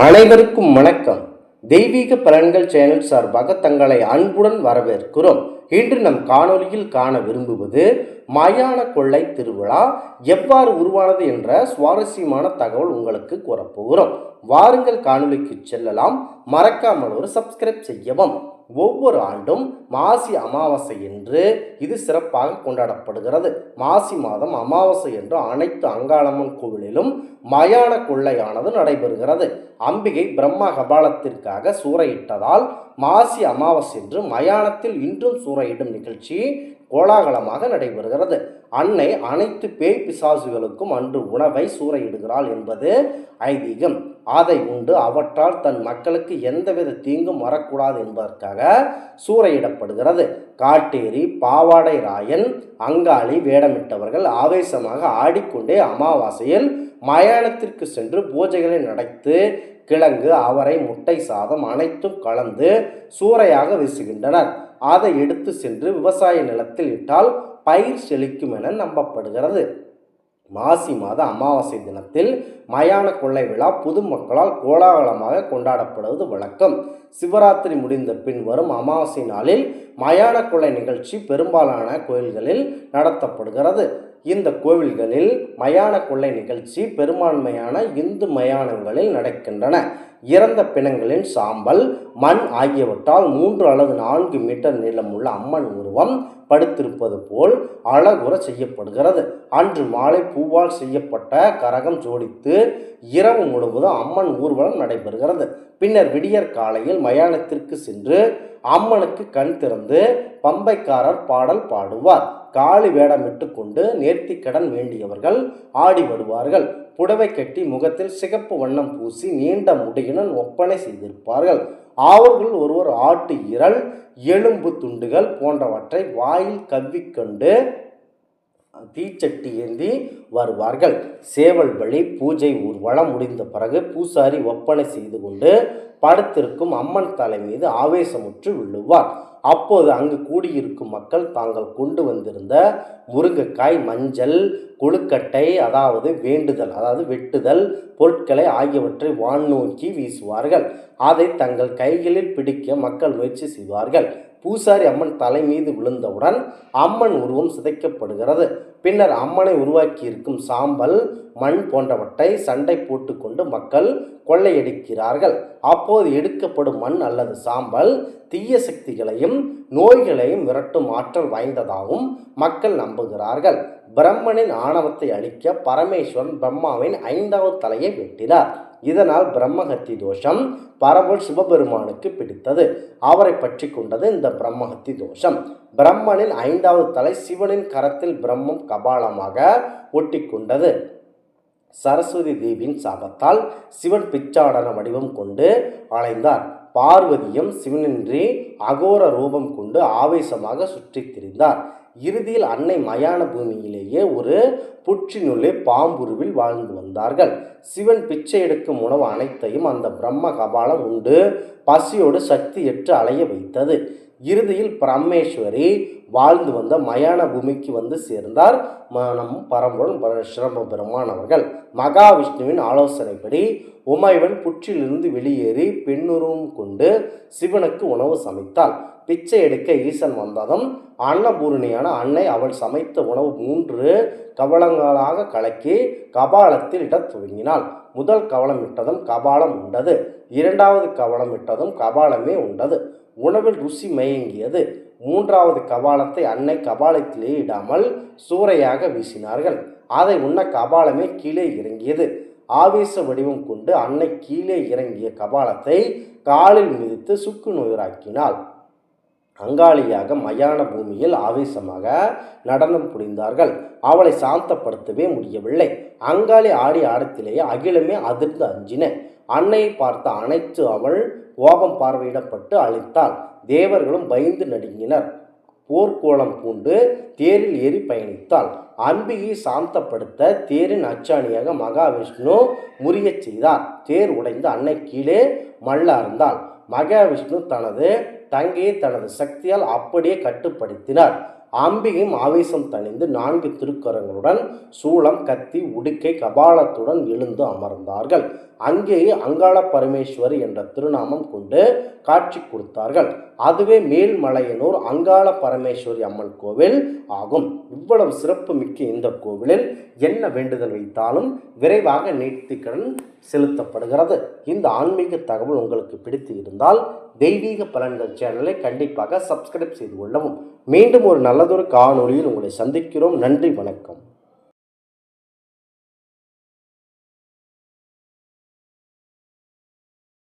அனைவருக்கும் வணக்கம். தெய்வீக பலன்கள் சேனல் சார்பாக தங்களை அன்புடன் வரவேற்கிறோம். இன்று நம் காணொலியில் காண விரும்புவது மயான கொள்ளை திருவிழா எவ்வாறு உருவானது என்ற சுவாரஸ்யமான தகவல் உங்களுக்கு கூறப்போகிறோம். வாருங்கள் காணொலிக்கு செல்லலாம். மறக்காமல் ஒரு சப்ஸ்கிரைப் செய்யவும். ஒவ்வொரு ஆண்டும் மாசி அமாவாசை என்று இது சிறப்பாக கொண்டாடப்படுகிறது. மாசி மாதம் அமாவாசை என்று அனைத்து அங்காளம்மன் கோவிலிலும் மயான கொள்ளையானது நடைபெறுகிறது. அம்பிகை பிரம்மா கபாலத்திற்காக சூறையிட்டதால் மாசி அமாவாசை என்று மயானத்தில் இன்றும் சூறையிடும் நிகழ்ச்சி கோலாகலமாக நடைபெறுகிறது. அன்னை அனைத்து பேய் பிசாசுகளுக்கும் அன்று உணவை சூறையிடுகிறாள் என்பது ஐதீகம். அதை உண்டு அவற்றால் தன் மக்களுக்கு எந்தவித தீங்கும் வரக்கூடாது என்பதற்காக சூறையிடப்படுகிறது. காட்டேரி, பாவாடை ராயன், அங்காளி வேடமிட்டவர்கள் ஆவேசமாக ஆடிக்கொண்டே அமாவாசையில் மயானத்திற்கு சென்று பூஜைகளை நடத்து கிழங்கு, அவரை, முட்டை சாதம் அனைத்தும் கலந்து சூறையாக வீசுகின்றனர். அதை எடுத்து சென்று விவசாய நிலத்தில் இட்டால் பயிர் செழிக்கும் என நம்பப்படுகிறது. மாசி மாத அமாவாசை தினத்தில் மயான கொள்ளை விழா பொதுமக்களால் கோலாகலமாக கொண்டாடப்படுவது வழக்கம். சிவராத்திரி முடிந்த பின் வரும் அமாவாசை நாளில் மயான கொள்ளை நிகழ்ச்சி பெரும்பாலான கோயில்களில் நடத்தப்படுகிறது. இந்த கோவில்களில் மயான கொள்ளை நிகழ்ச்சி பெரும்பான்மையான இந்து மயானங்களில் நடக்கின்றன. இறந்த பிணங்களின் சாம்பல், மண் ஆகியவற்றால் 3 அல்லது 4 மீட்டர் நீளமுள்ள அம்மன் உருவம் படுத்திருப்பது போல் அழகுற செய்யப்படுகிறது. அன்று மாலை பூவால் செய்யப்பட்ட கரகம் ஜோடித்து இரவு முழுவதும் அம்மன் ஊர்வலம் நடைபெறுகிறது. பின்னர் விடியற் காலையில் மயானத்திற்கு சென்று அம்மனுக்கு கண் திறந்து பம்பைக்காரர் பாடல் பாடுவார். காளி வேடமிட்டு கொண்டு நேர்த்தி கடன் வேண்டியவர்கள் ஆடி வருவார்கள். புடவை கட்டி முகத்தில் சிகப்பு வண்ணம் பூசி நீண்ட முடியுடன் ஒப்பனை செய்திருப்பார்கள். அவர்கள் ஒருவர் ஆட்டு ஈரல், எலும்பு துண்டுகள் போன்றவற்றை வாயில் கவ்விக்கொண்டு தீச்சட்டி ஏந்தி வருவார்கள். சேவல் பலி பூஜை ஊர்வலம் முடிந்த பிறகு பூசாரி ஒப்பனை செய்து கொண்டு படுத்திருக்கும் அம்மன் தலை மீது ஆவேசமுற்று விழுவார். அப்போது அங்கு கூடியிருக்கும் மக்கள் தாங்கள் கொண்டு வந்திருந்த முருங்கைக்காய், மஞ்சள், கொழுக்கட்டை, அதாவது வேண்டுதல் வெட்டுதல் பொருட்களை ஆகியவற்றை வான் நோக்கி வீசுவார்கள். அதை தங்கள் கைகளில் பிடிக்க மக்கள் முயற்சி செய்வார்கள். பூசாரி அம்மன் தலை மீது விழுந்தவுடன் அம்மன் உருவம் சிதைக்கப்படுகிறது. பின்னர் அம்மனை உருவாக்கியிருக்கும் சாம்பல், மண் போன்றவற்றை சண்டை போட்டுக்கொண்டு மக்கள் கொள்ளையடிக்கிறார்கள். அப்போது எடுக்கப்படும் மண் அல்லது சாம்பல் தீய சக்திகளையும் நோய்களையும் விரட்டும் ஆற்றல் வாய்ந்ததாகவும் மக்கள் நம்புகிறார்கள். பிரம்மனின் ஆணவத்தை அழிக்க பரமேஸ்வரன் பிரம்மாவின் 5வது தலையை வெட்டினார். இதனால் பிரம்மஹத்தி தோஷம் பரம்பொருள் சிவபெருமானுக்கு பிடித்தது. அவரை பற்றி கொண்டது இந்த பிரம்மஹத்தி தோஷம். பிரம்மனின் 5வது தலை சிவனின் கரத்தில் பிரம்மம் கபாலமாக ஒட்டி கொண்டது. சரஸ்வதி தேவியின் சாபத்தால் சிவன் பிச்சாடன வடிவம் கொண்டு அலைந்தார். பார்வதியும் சிவனின்றி அகோர ரூபம் கொண்டு ஆவேசமாக சுற்றி திரிந்தார். இறுதியில் அன்னை மயான பூமியிலேயே ஒரு புற்றினுள்ளே பாம்புருவில் வாழ்ந்து வந்தார்கள். சிவன் பிச்சை எடுக்கும் உணவு அனைத்தையும் அந்த பிரம்ம கபாலம் உண்டு பசியோடு சக்தியற்று அலைய வைத்தது. இறுதியில் பரமேஸ்வரி வாழ்ந்து வந்த மயான பூமிக்கு வந்து சேர்ந்தார். நம் பரம்பொருள் சிவபெருமான் அவர்கள் மகாவிஷ்ணுவின் ஆலோசனைப்படி உமைவன் புற்றிலிருந்து வெளியேறி பெண்ணுருவம் கொண்டு சிவனுக்கு உணவு சமைத்தாள். பிச்சை எடுக்க ஈசன் வந்ததும் அன்னபூரணியான அன்னை அவள் சமைத்த உணவு 3 கவளங்களாக கலக்கி கபாலத்தில் இடத் துவங்கினாள். முதல் கவளம் இட்டதும் கபாலம் உண்டது. 2வது கவளம் இட்டதும் கபாலமே உண்டது. உணவில் ருசி மயங்கியது. 3வது கபாலத்தை அன்னை கபாலத்திலே இடாமல் சூறையாக வீசினார்கள். அதை உண்ண கபாலமே கீழே இறங்கியது. ஆவேச வடிவம் கொண்டு அன்னை கீழே இறங்கிய கபாலத்தை காலில் மிதித்து சுக்கு நுயிராக்கினாள். அங்காளியாக மயான பூமியில் ஆவேசமாக நடனம் புரிந்தார்கள். அவளை சாந்தப்படுத்தவே முடியவில்லை. அங்காளி ஆடி ஆடத்திலேயே அகிலமே அதிர்ந்து அஞ்சின. அன்னையை பார்த்த அனைத்து அவள் கோபம் பார்வையிடப்பட்டு அழித்தாள். தேவர்களும் பயந்து நடுங்கினர். போர்க்கோளம் பூண்டு தேரில் ஏறி பயணித்தாள். அம்பிகையை சாந்தப்படுத்த தேரின் அச்சாணியாக மகாவிஷ்ணு முறியச் செய்தார். தேர் உடைந்து அன்னை கீழே மல்லார்ந்தாள். மகாவிஷ்ணு தனது தங்கையை தனது சக்தியால் அப்படியே கட்டுப்படுத்தினார். அம்பிகையும் ஆவேசம் தணிந்து 4 திருக்கரங்களுடன் சூளம், கத்தி, உடுக்கை, கபாலத்துடன் எழுந்து அமர்ந்தார்கள். அங்கேயே அங்காள பரமேஸ்வரி என்ற திருநாமம் கொண்டு காட்சி கொடுத்தார்கள். அதுவே மேல்மலையனூர் அங்காள பரமேஸ்வரி அம்மன் கோவில் ஆகும். இவ்வளவு சிறப்பு மிக்க இந்த கோவிலில் என்ன வேண்டுதல் வைத்தாலும் விரைவாக நேர்த்திக்கடன் செலுத்தப்படுகிறது. இந்த ஆன்மீக தகவல் உங்களுக்கு பிடித்து இருந்தால் தெய்வீக பலன்கள் சேனலை கண்டிப்பாக சப்ஸ்கிரைப் செய்து கொள்ளவும். மீண்டும் ஒரு நல்லதொரு காணொளியில் உங்களை சந்திக்கிறோம். நன்றி, வணக்கம்.